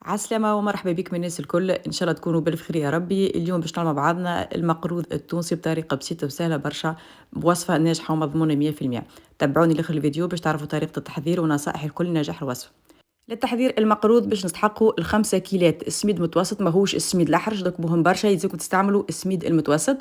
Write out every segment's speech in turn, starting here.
عسلامة ومرحبا بكم الناس الكل، إن شاء الله تكونوا بالف خير يا ربي. اليوم باش نعمل مع بعضنا المقروض التونسي بطريقة بسيطة وسهلة برشا، بوصفة ناجحة ومضمونة 100%. تابعوني لاخر الفيديو باش تعرفوا طريقة التحضير ونصائح الكل نجاح الوصفة. للتحضير المقروض باش نستحقوا الخمسة كيلات السميد متوسط، ماهوش السميد الأحرج دوك مهم برشا، يلزمكم تستعملوا السميد المتوسط.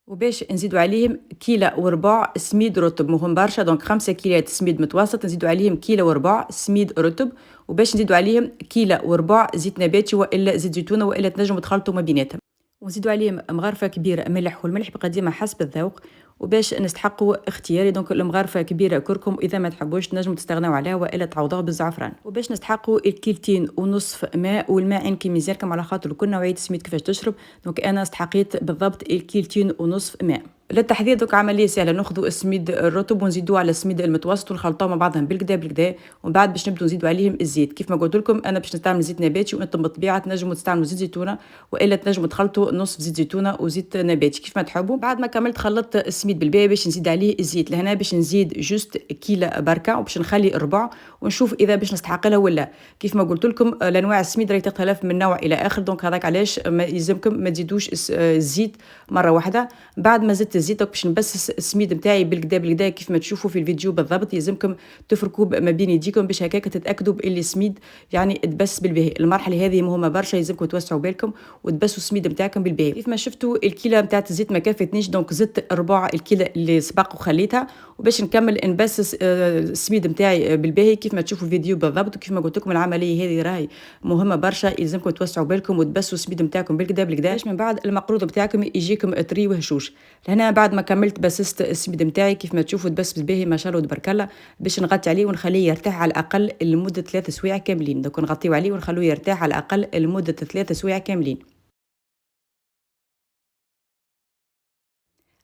وباش نزيدوا عليهم كيلة وربع سميد رطب، مهم برشا، دونك 5 كيلات سميد متوسط نزيدوا عليهم كيلة وربع سميد رطب. وباش نزيدوا عليهم كيلة وربع زيت نباتي والا زيت زيتونه والا تنجموا تخلطوا ما بيناتهم. ونزيدوا عليهم مغرفة كبيرة ملح، والملح بقديمة حسب الذوق. وباش نستحقوا اختياري دونك المغرفة كبيرة كركم، إذا ما تحبوش تنجموا تستغنوا عليها والا تعوضوها بالزعفران. وباش نستحقوا الكيلتين ونصف ماء، والماء كي ميزانكم على خاطر كل نوعية سميد كيفاش تشرب، دونك أنا استحقيت بالضبط الكيلتين ونصف ماء. للتحضير دوك عمليه سهله، ناخذوا السميد الرطب ونزيدوه على السميد المتوسط ونخلطوه مع بعضهم بالكدا بالكدا، ومن بعد باش نبداو نزيدوا عليهم الزيت. كيف ما قلت لكم انا باش نستعمل زيت نباتي، وانتم بالطبيعه تنجموا تستعملوا زيت زيتونه والا تنجموا تخلطوا نصف زيت زيتونه وزيت نباتي كيف ما تحبوا. بعد ما كملت خلطت السميد بالباهي باش نزيد عليه الزيت. لهنا باش نزيد جوست كيلة بركه، وباش نخلي ربع ونشوف اذا باش نستحق لها ولا. كيف ما قلت لكم الانواع السميد راهي تختلف من نوع الى اخر، دونك هذاك علاش ما يلزمكم ما تزيدوش الزيت مره واحده. بعد ما زدت الزيت باش نبسس السميد نتاعي بالكدا بالكدا كيف ما تشوفوا في الفيديو بالضبط. يلزمكم تفركوا ما بين يديكم باش هكاك تتاكدوا باللي السميد يعني تبس بالباهي. المرحله هذه مهمه برشا، يلزمكم توسعوا بالكم وتبسوا السميد نتاعكم بالباهي. كيف ما شفتوا الكيله نتاع الزيت ما كافتنيش، دونك زدت ربع الكيله اللي سبق وخليتها. وباش نكمل نبسس السميد نتاعي بالباهي كيف ما تشوفوا الفيديو بالضبط. وكيف ما قلت لكم العمليه هذه راهي مهمه برشا، يلزمكم توسعوا بالكم وتبسوا السميد نتاعكم بالكدا بالكدا باش من بعد المقروض نتاعكم يجيكم طري وهشوش. لهنا بعد ما كملت بسست السميد نتاعي كيف ما تشوفوا تبس بالباهي ما شاء الله تبارك الله. باش نغطي عليه ونخليه يرتاح على الاقل لمده 3 سوايع كاملين. دوك نغطيو عليه ونخلوه يرتاح على الاقل لمده 3 سوايع كاملين.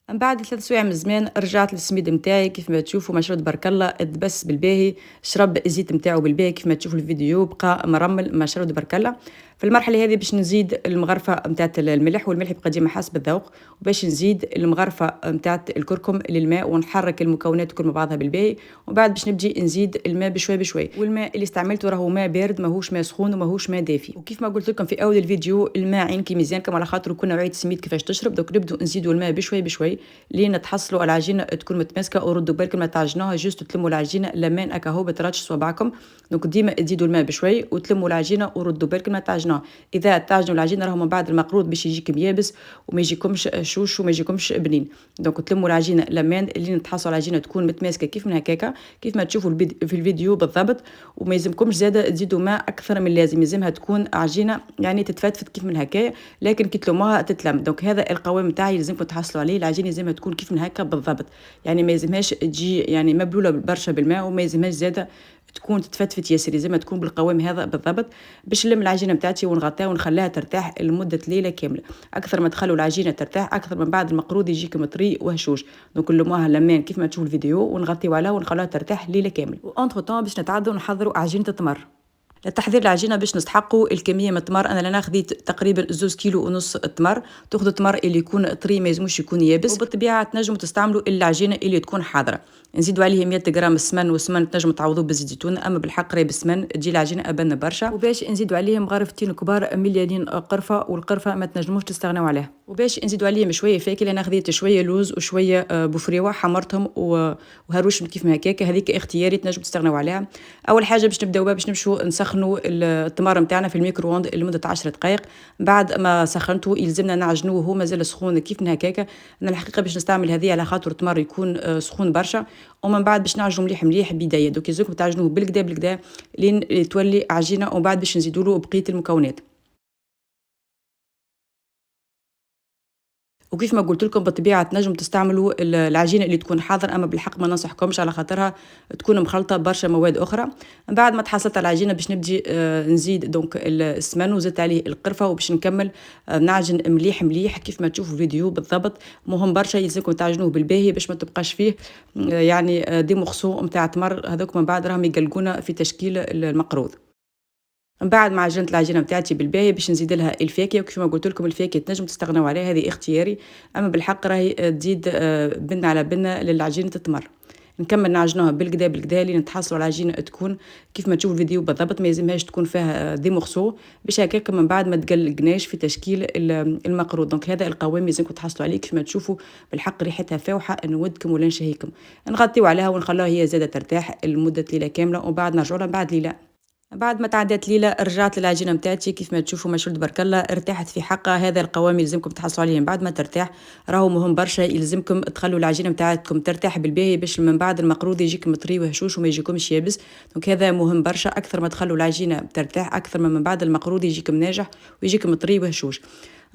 من بعد 3 سوايع من الزمان رجعت للسميد نتاعي كيف ما تشوفوا ما شاء الله تبارك الله تبس بالباهي، شرب الزيت نتاعو بالباهي كيف ما تشوفوا الفيديو بقى مرمل ما شاء الله تبارك الله. في المرحله هذه باش نزيد المغرفه نتاع الملح، والملح يبقى ديما حسب الذوق. وباش نزيد المغرفه نتاع الكركم للماء ونحرك المكونات كل مع بعضها بالباهي. وبعد باش نبدي نزيد الماء بشوي بشوي، والماء اللي استعملته راهو ماء بارد ماهوش ماء سخون وماهوش ماء دافي. وكيف ما قلت لكم في اول الفيديو الماء عينكم ميزانكم على خاطر كل نوعيه سميد كيفاش تشرب. دوك نبداو نزيدوا الماء بشوي بشوي لين تحصلوا العجينه تكون متماسكه. وردوا بالكم ما تعجنوها، جوست تلموا العجينه لمان اكا هو بتراتش صوابعكم. دونك ديما تزيدوا الماء بشوي وتلموا العجينه وردوا بالكم ما تعجنوها. اذا تعجنوا العجينه راهو من بعد المقروض باش يجيكم يابس وما يجيكمش شوش وما يجيكمش بنين. دونك تلموا العجينه لمان لين تحصلوا العجينه تكون متماسكه كيف من هكاكا كيف ما تشوفوا في الفيديو بالضبط. وما يلزمكمش زاده تزيدوا ماء اكثر من اللازم، يلزمها تكون عجينه يعني تتفتفت كيف من هكايا، لكن كي تلموها تتلم. دونك هذا القوام تاعي يلزمكم تحصلوا عليه. العجينه لازمها تكون كيف من هكا بالضبط، يعني ما يلزمهاش تجي يعني مبلوله برشا بالماء، وما يلزمهاش زاده تكون تتفتفت ياسر، لازمها تكون بالقوام هذا بالضبط. باش نلم العجينه نتاعتي ونغطيها ونخليها ترتاح لمده ليله كامله. اكثر ما تخلوا العجينه ترتاح اكثر من بعد المقروض يجيك مطري وهشوش. دونك نلموها لمان كيف ما تشوفوا الفيديو ونغطيو عليها ونخلوها ترتاح ليله كامله. وانتر طون باش نتعدوا نحضروا عجينه التمر. لتحضير العجينه باش نستحقوا الكميه من التمر. انا لنا خذيت تقريبا 2 كيلو ونص التمر. تاخذوا التمر اللي يكون طري ما يلزموش يكون يابس، وبالطبيعه تنجموا تستعملوا العجينه اللي تكون حاضره. نزيدوا عليه 100 غرام السمن، والسمن تنجموا تعوضوه بالزيت زيتون، اما بالحق راهي بالسمن تجي العجينه ابن برشا. وباش نزيدوا عليهم غرفتين كبار مليانين قرفه، والقرفه ما تنجموش تستغناو عليها. وباش نزيدوا عليهم شويه فاكهه، انا خذيت شويه لوز وشويه بفريوه حمرتهم وهروشهم كيف ما هكاك، هذيك اختياري تنجموا تستغناو عليها. اول حاجه باش نبداو باش نمشوا نسخنوا التمر نتاعنا في الميكرووند لمده 10 دقائق. بعد ما سخنته يلزمنا نعجنوه وهو مازال سخون كيف من هكاك. انا الحقيقه باش نستعمل هذه على خاطر التمر يكون سخون برشا، ومن بعد باش نعجنوا مليح مليح بدايه. دوك يلزمكم تعجنوه بالكدا بالكدا لين تولي عجينه، ومن بعد باش نزيدوا له بقيه المكونات. وكيف ما قلت لكم بالطبيعه تنجم تستعملوا العجينه اللي تكون حاضر، اما بالحق ما ننصحكمش على خاطرها تكون مخلطه برشا مواد اخرى. من بعد ما تحصلت على العجينه باش نبدي نزيد دونك السمن وزدت عليه القرفه، وباش نكمل نعجن مليح مليح كيف ما تشوفوا الفيديو بالضبط. مهم برشا يلزمكم تعجنوه بالباهي باش ما تبقاش فيه يعني دي مخصو نتاع تمر هذوك من بعد راهم يقلقونا في تشكيل المقروض. من بعد ما عجنت العجينه نتاعتي بالباهي باش نزيد لها الفاكهه. وكيف ما قلت لكم الفاكهه تنجم تستغنوا عليها، هذه اختياري، اما بالحق راهي تزيد بنه على بنه للعجينه التمر. نكمل نعجنوها بالكدا بالكدا لين نتحصلوا على عجينه تكون كيف ما تشوفوا الفيديو بالضبط، ما يلزمهاش تكون فيها دي مورسو باش هكاك من بعد ما تقلقناش في تشكيل المقروض. دونك هذا القوام لازمكم تحصلوا عليه كيف ما تشوفوا بالحق ريحتها فاوحه نودكم ولا نشهيكم. نغطيو عليها ونخلوها هي زاده ترتاح لمده ليله كامله ومن بعد نرجعوا لها بعد ليله. بعد ما تعدات ليله رجعت للعجينه نتاعتي كيف ما تشوفوا ما شاء الله تبارك الله ارتاحت في حقها. هذا القوام يلزمكم تحصلوا عليه من بعد ما ترتاح، راهو مهم برشا، يلزمكم تخلوا العجينه نتاعتكم ترتاح بالباهي باش من بعد المقروض يجيكم طري وهشوش وما يجيكمش يابس. دونك هذا مهم برشا، اكثر ما تخلوا العجينه ترتاح اكثر من بعد المقروض يجيكم ناجح ويجيكم طري وهشوش.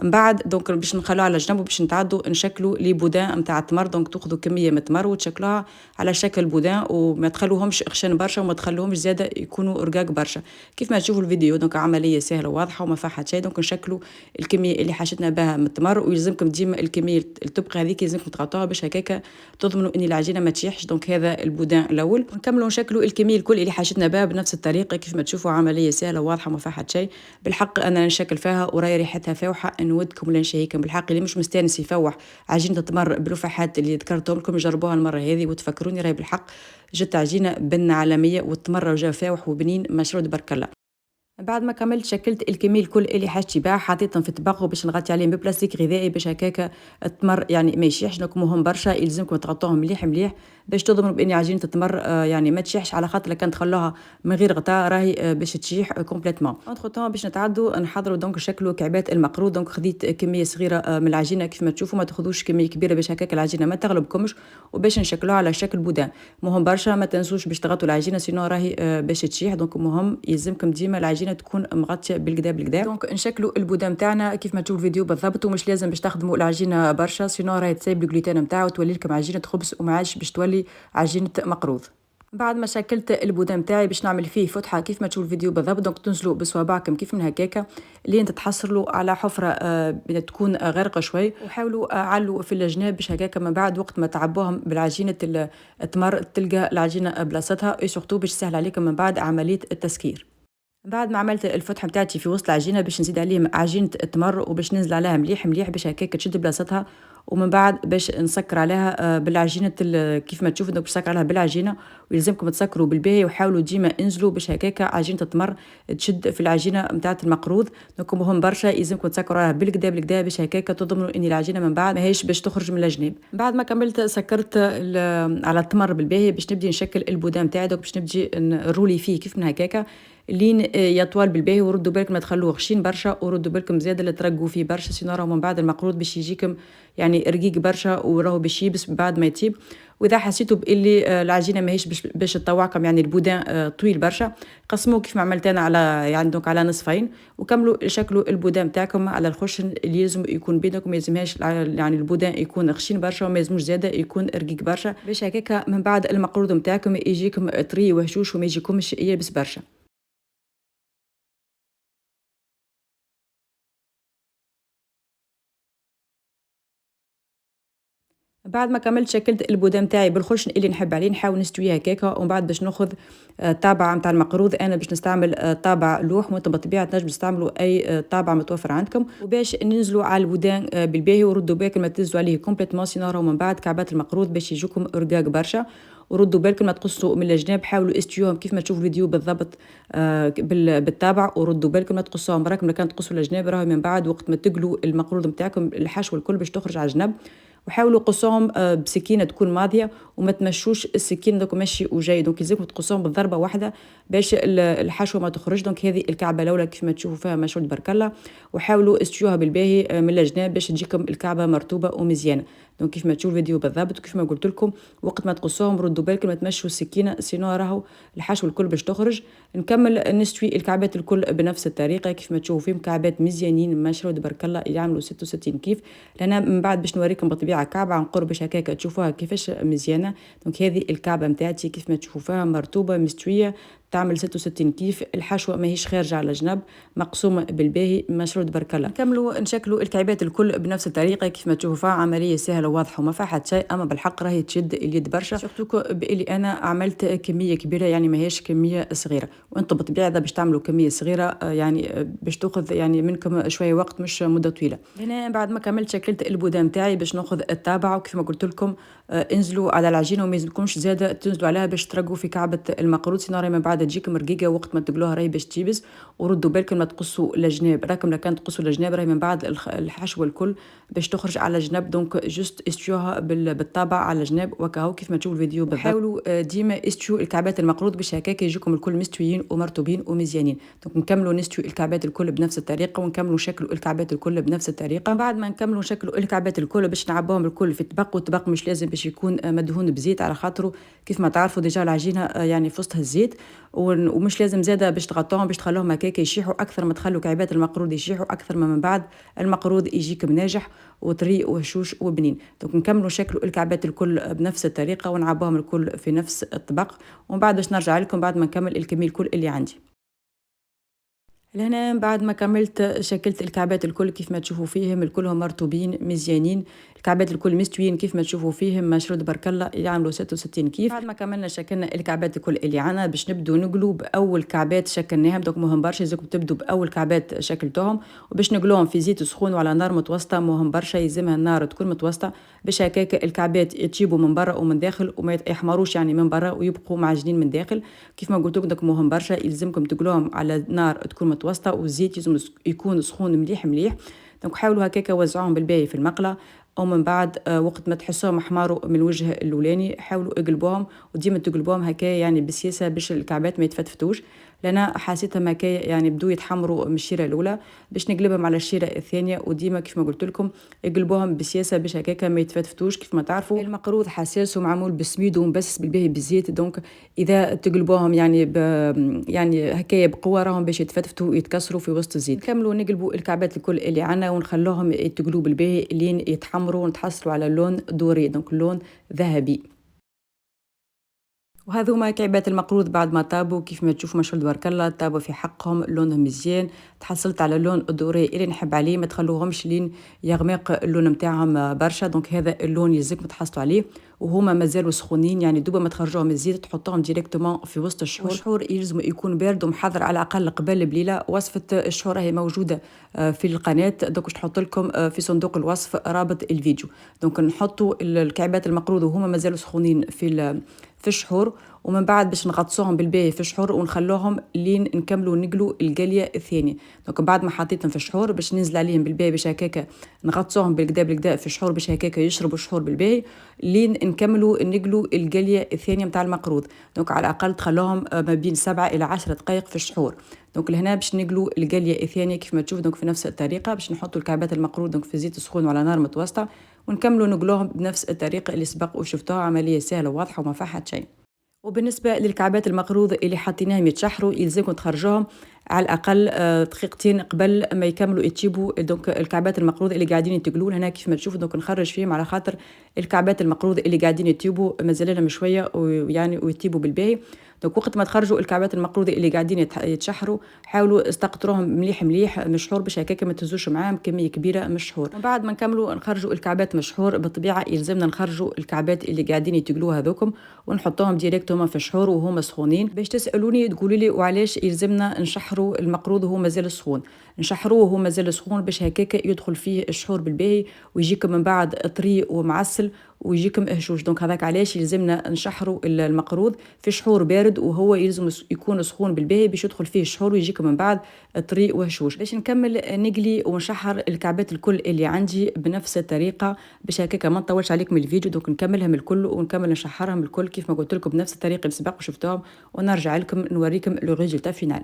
من بعد دونك باش نخلوها على جنب وباش نتعدوا نشكلوا لي بودان نتاع التمر. دونك تاخذوا كميه من التمر وتشكلوها على شكل بودان وما تخلوهمش خشن برشا وما تخلوهمش زاده يكونوا رقاق برشا كيف ما تشوفوا الفيديو. دونك عمليه سهله وواضحه وما فيها حتى شيء. دونك نشكلوا الكميه اللي حاجتنا بها من التمر ويلزمكم ديما الكميه اللي تبقى هذيك لازمكم تغطوها باش هكاك تضمنوا ان العجينه ما تشيحش. دونك هذا البودان الاول، ونكملوا نشكلوا الكميه الكل اللي حاجتنا بها بنفس الطريقه كيف ما تشوفوا عمليه سهله وواضحه وما فيها حتى شيء. بالحق انا نشكل فيها وراي ريحتها فاوحه نودكم ولا نشهيكم. بالحق اللي مش مستانس يفوح عجينه التمر بالوفحات اللي ذكرتهم لكم جربوها المره هذه وتفكروني راهي بالحق جت عجينه بنه عالميه والتمر وجا فاوح وبنين ما شاء الله تبارك الله. بعد ما كملت شكلت الكميه الكل اللي حاجتي بها حطيتهم في طبق باش نغطي عليهم ببلاستيك غذائي باش هكاك التمر يعني ما يشيحش. دونك مهم برشا يلزمكم تغطوهم مليح مليح باش تضمنوا بان عجينه التمر يعني ما تشيحش، على خاطر كان تخلوها من غير غطاء راهي باش تشيح كومبليتمون. اونتر طون باش نتعدوا نحضروا دونك شكلوا كعبات المقروض. دونك خديت كميه صغيره من العجينه كيف ما تشوفوا، ما تاخذوش كميه كبيره باش هكاك العجينه ما تغلبكمش وباش نشكلوها على شكل بودان. مهم برشا ما تنسوش باش تغطوا العجينه سينو راهي باش تشيح. دونك مهم يلزمكم ديما العجينه تكون مغطيه بالكدا بالكدا. دونك نشكلوا البودان تاعنا كيف ما تشوفوا الفيديو بالضبط، ومش لازم باش تخدموا العجينه برشا سينو راهي تسيب الجلوتين نتاعو وتولي لكم عجينه خبز وما عادش باش تولي عجينه مقروض. بعد ما شكلت البودان تاعي باش نعمل فيه فتحه كيف ما تشوفوا الفيديو بالضبط. دونك تنزلوا بصوابعكم كيف من هكاكا لين تتحصلوا على حفره تكون غارقه شوي، وحاولوا علوا في الجناب باش هكاكا من بعد وقت ما تعبوهم بالعجينه التمر تلقى العجينه بلاصتها، اي سورتو باش سهل عليكم من بعد عمليه التسكير. بعد ما عملت الفتحه بتاعتي في وسط العجينه باش نزيد عليهم عجينه التمر وباش ننزل عليها مليح مليح باش هكاك تشد بلاصتها، ومن بعد باش نسكر عليها بالعجينه كيف ما تشوفوا. باش نسكر عليها بالعجينه ويلزمكم تسكروا بالباهي وحاولوا ديما انزلوا باش هكاك عجينه التمر تشد في العجينه نتاعه المقروض. دونك مهم برشا يلزمكم تسكروا عليها بالكدا بالكدا باش هكاك تضمنوا ان العجينه من بعد ماهيش باش تخرج من الجناب. بعد ما كملت سكرت على التمر بالباهي باش نبدي نشكل البودان نتاعي. دونك باش نبدي نرولي فيه كيف من هكاكا لين يطول بالباهي، وردوا بالكم ما تخلوه خشين برشا وردوا بالكم زياده اللي ترقوا فيه برشا سينو راهو من بعد المقروض باش يجيكم يعني رقيق برشا وراهو باش يبس بعد ما يطيب. واذا حسيتوا باللي العجينه ماهيش باش تطوعكم يعني البودان طويل برشا، قسموه كيف ما عملت انا على يعني دونك على نصفين وكملوا شكلوا البودان نتاعكم على الخشن اللي لازم يكون بينكم. ما يلزمهاش يعني البودان يكون خشين برشا وما يلزموش زياده يكون رقيق برشا باش هكاك من بعد المقروض نتاعكم يجيكم طري وهشوش وما يجيكمش يابس برشا. بعد ما كملت شكلت البودام تاعي بالخشن اللي نحب عليه، نحاول نستويه هكاكا ومن بعد باش ناخذ طابع نتاع المقروض. انا باش نستعمل طابع لوح، وانتم بالطبيعه تنجموا تستعملوا اي طابع متوفر عندكم، وباش ننزلوا على البودان بالباهي وردوا بالكم ما تنزلوا عليه كومبليتمون سينو راهو من بعد كعبات المقروض باش يجوكم رقاق برشا. وردوا بالكم ما تقصوا من الجناب، حاولوا استويوهم كيف ما تشوفوا الفيديو بالضبط بالتابع، وردوا بالكم ما تقصوهم براكم كان تقصوا الجناب راهو من بعد وقت ما تقلوا المقروض نتاعكم الحشو الكل باش تخرج على الجنب. وحاولوا قصوهم بسكينه تكون ماضيه وما تمشوش السكين دوك ماشي وجاي. دونك لازمكم تقصوهم بضربه واحده باش الحشوه ما تخرج. دونك هذه الكعبه الاولى كيف ما تشوفوا فيها ما شاء الله تبارك الله. وحاولوا استويوها بالباهي من الجناب باش تجيكم الكعبه مرطوبه ومزيانه. دونك كيف ما تشوفوا الفيديو بالضبط كيف ما قلت لكم وقت ما تقصوهم ردوا بالكم ما تمشوا السكينه سينو راهو الحشو الكل باش تخرج. نكمل نستوي الكعبات الكل بنفس الطريقه كيف ما تشوفوا فيهم كعبات مزيانين ما شاء الله تبارك الله يعملوا 66 كيف. لأنا من بعد باش نوريكم بالطبيعه كعبه عن قرب باش هكاك تشوفوها كيفاش مزيانه. دونك هذه الكعبه نتاعتي كيف ما تشوفوا فيها مرطوبه مستويه تعمل 66 كيف. الحشوه ماهيش خارجه على جنب، مقسومه بالباهي، مشروط برك الله. نكملوا نشكلوا الكعبات الكل بنفس الطريقه كيف ما تشوفوا، فيها عمليه سهله وواضحه وما فيها حتى شيء، اما بالحق راهي تشد اليد برشا، سورتو بإلي انا عملت كميه كبيره يعني ماهيش كميه صغيره، وانتم بالطبيعه باش تعملوا كميه صغيره يعني باش تاخذ يعني منكم شويه وقت مش مده طويله. هنا بعد ما كملت شكلت البودام نتاعي باش ناخذ التابع، وكيف ما قلت لكم انزلوا على العجينه وما يلزمكمش زاده تنزلوا عليها باش ترقوا في كعبه المقروض، سينو راهي من بعد تجيكم رقيقه وقت ما تقلوها راهي باش تجيبز. وردوا بالكم لا تقصوا الجناب، راكم لا كان تقصوا الجناب راهي من بعد الحشوه الكل باش تخرج على جنب، دونك جوست استوها بالطابع على جناب وكاهو كيف ما تشوفوا الفيديو بالضبط. حاولوا ديما استووا الكعبات المقروض باش هكاك يجيكم الكل مستويين ومرطوبين ومزيانين. دونك نكملوا نستوي الكعبات الكل بنفس الطريقه، ونكملوا شكلوا الكعبات الكل بنفس الطريقه. بعد ما نكملوا نشكلوا الكعبات الكل باش نعبوهم الكل في طبق، والطبق مش لازم باش يكون مدهون بزيت على خاطره كيف ما تعرفوا ديجا العجينه يعني في وسطها الزيت، ومش لازم زاده باش تغطوهم باش تخلوهم هكاك يشيحوا اكثر ما تخلوا كعبات المقروض يشيحوا اكثر ما من بعد المقروض يجيك ناجح وطري وهشوش وبنين. دونك نكملوا شكلوا الكعبات الكل بنفس الطريقه ونعبوهم الكل في نفس الطبق، ومن بعد باش نرجع لكم بعد ما نكمل الكميه الكل اللي عندي. لهنا بعد ما كملت شكلت الكعبات الكل كيف ما تشوفوا فيهم الكلهم مرطوبين مزيانين، الكعبات الكل مستويين كيف ما تشوفوا فيهم مشروط برك الله يعملوا 66 كيف. بعد ما كملنا شكلنا الكعبات الكل اللي عنا باش نبدو نقلوا باول كعبات شكلناهم، دوك مهم برشا لازمكم تبدوا باول كعبات شكلتهم وباش نقلوهم في زيت سخون وعلى نار متوسطه، مهم برشا يلزمها النار تكون متوسطه باش هكاك الكعبات يطيبوا من برا ومن داخل وما يحمروش يعني من برا ويبقوا معجنين من داخل. كيف ما قلت لكم دوك مهم برشا يلزمكم تقلوهم على نار تكون متوسطه والزيت لازم يكون سخون مليح مليح. دونك حاولوا هكاك وزعوهم بالباهي في المقله، ومن بعد وقت ما تحسوهم حماروا من الوجه الاولاني حاولوا اقلبوهم، وديما تقلبوهم هكايا يعني بسياسه باش الكعبات ما يتفتفتوش، لان حسيتهم هكايا يعني بدو يتحمروا من الشيره الاولى باش نقلبهم على الشيره الثانيه، وديما كيف ما قلت لكم اقلبوهم بسياسه باش هكاك ما يتفتفتوش. كيف ما تعرفوا المقروض حساس ومعمول بالسميد ومبسس بالباهي بالزيت، دونك اذا تقلبوهم يعني يعني هكايا بقوه راهم باش يتفتفتوا ويتكسروا في وسط الزيت. نكملوا نقلبوا الكعبات الكل اللي عنا ونخلوهم يتقلوا بالباهي لين يتحمروا ونتحصلوا على لون دوري، دونك لون ذهبي. وهذوما كعبات المقروض بعد ما طابوا كيف ما تشوفوا ما شاء الله تبارك الله طابوا في حقهم لونهم مزيان، تحصلت على اللون الدوري اللي نحب عليه، ما تخلوهمش لين يغمق اللون نتاعهم برشا، دونك هذا اللون يلزمكم تحصلوا عليه وهما مازالوا سخونين، يعني دوبا ما تخرجوهم من الزيت تحطوهم ديريكتومون في وسط الشحور. الشحور يلزم يكون بارد ومحضر على الاقل قبل بليله. وصفه الشحور راهي موجوده في القناه، دونك باش نحط لكم في صندوق الوصف رابط الفيديو. دونك نحطوا الكعبات المقروض وهما مازالوا سخونين في الشحور، ومن بعد باش نغطسوهم بالباهي في الشحور ونخلوهم لين نكملوا نقلوا القليه الثانيه. دونك بعد ما حطيتهم في الشحور باش ننزل عليهم بالباهي باش هكاك نغطسوهم بالكدا في الشحور باش هكاك يشربوا الشحور بالباهي لين نكملوا نقلوا القليه الثانيه نتاع المقروض. دونك على الاقل تخلوهم ما بين 7 إلى 10 دقائق في الشحور. دونك لهنا باش نقلوا القليه الثانيه كيف ما تشوف، دونك في نفس الطريقه باش نحطوا الكعبات المقروض دونك في زيت سخون وعلى نار متوسطه ونكملوا نقلوهم بنفس الطريقه اللي سبق وشفتوها، عمليه سهله وواضحه وما فيها حتى شيء. وبالنسبة للكعبات المقروض اللي حاطيناهم يتشحروا يلزمكم تخرجوهم على الأقل دقيقتين قبل ما يكملوا يتشيبوا. دونك الكعبات المقروض اللي قاعدين يتقلون هنا كيف ما تشوفوا دونك نخرج فيهم على خاطر الكعبات المقروض اللي قاعدين يتيبوا مازال لهم شوية ويعني ويتيبوا بالباهي. دونك وقت ما تخرجوا الكعبات المقروضة اللي قاعدين يتشحروا حاولوا استقطروهم مليح مليح مشحور باش هكاك ما تهزوش معاهم كمية كبيرة من الشحور. بعد ما نكملوا نخرجوا الكعبات مشحور بالطبيعة يلزمنا نخرجوا الكعبات اللي قاعدين يتقلوها هذوكم ونحطوهم ديريكتومون في الشحور وهما سخونين. باش تسألوني تقولوا لي وعلاش يلزمنا نشحروا المقروض وهو مازال سخون؟ نشحروه وهو مازال سخون باش هكاك يدخل فيه الشحور بالباهي ويجيكم من بعد طري ومعسل ويجيكم هشوش. دونك هذاك علاش يلزمنا نشحروا المقروض في شحور بارد وهو يلزم يكون سخون بالباهي باش يدخل فيه الشحور ويجيكم من بعد طري وهشوش. باش نكمل نقلي ونشحر الكعبات الكل اللي عندي بنفس الطريقه باش هكاك ما نطولش عليكم الفيديو. دونك نكملهم الكل ونكمل نشحرهم الكل كيف ما قلت لكم بنفس الطريقه اللي سبق وشفتوهم، ونرجع لكم نوريكم لو ريزلتا فينال.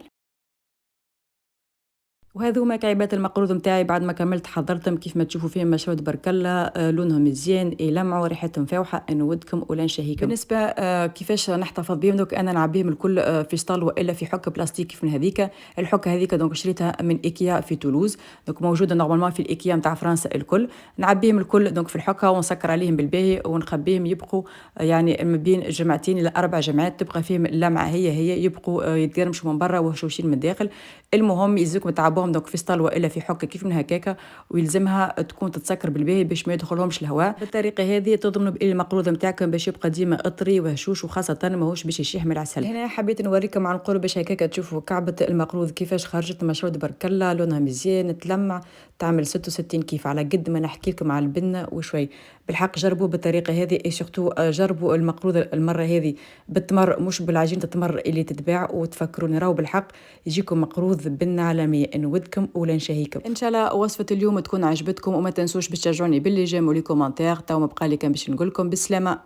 وهذوما كعيبات المقروض نتاعي بعد ما كملت حضرتهم كيف ما تشوفوا فيهم مشروع تبارك الله. لونهم مزيان، يلمعوا، ريحتهم فاوحه، نودكم ولا نشهيكم. بالنسبه كيفاش نحتفظ بهم، دوك انا نعبيهم الكل في سطال والا في حكه بلاستيك كيف من هذيك. الحكه هذيك دونك شريتها من ايكيا في تولوز، دونك موجوده نورمالمون في الايكيا نتاع فرنسا الكل. نعبيهم الكل دونك في الحكه ونسكر عليهم بالباهي ونخبيهم يبقوا يعني ما بين جمعتين الى 4 جمعات، تبقى فيهم اللمعه هي يبقوا يتقرمشوا من برا وهشوشين من الداخل. المهم يلزمكم تعبوهم دونك في سطال والا في حكه كيف من هكاكا، ويلزمها تكون تتسكر بالباهي باش ما يدخلهمش الهواء. بالطريقه هذه تضمنوا بان المقروض نتاعكم باش يبقى ديما اطري وهشوش، وخاصه ماهوش باش يشيح من العسل. هنا حبيت نوريكم عن قرب باش هكاكا تشوفوا كعبه المقروض كيفاش خرجت مشروع تبارك الله. لونها مزيان تلمع، تعمل 66 كيف على قد ما نحكي لكم على البنه وشوي. بالحق جربوا بالطريقه هذه، اي سورتو جربوا المقروض المره هذه بالتمر مش بالعجينه التمر اللي تتباع، وتفكروني راهو بالحق يجيكم مقروض بنه عالميه. نودكم ولا نشهيكم. ان شاء الله وصفه اليوم تكون عجبتكم، وما تنسوش باش تشجعوني باللي جيم ولي كومنتير. تو ما بقى لي كان باش نقول لكم بالسلامه.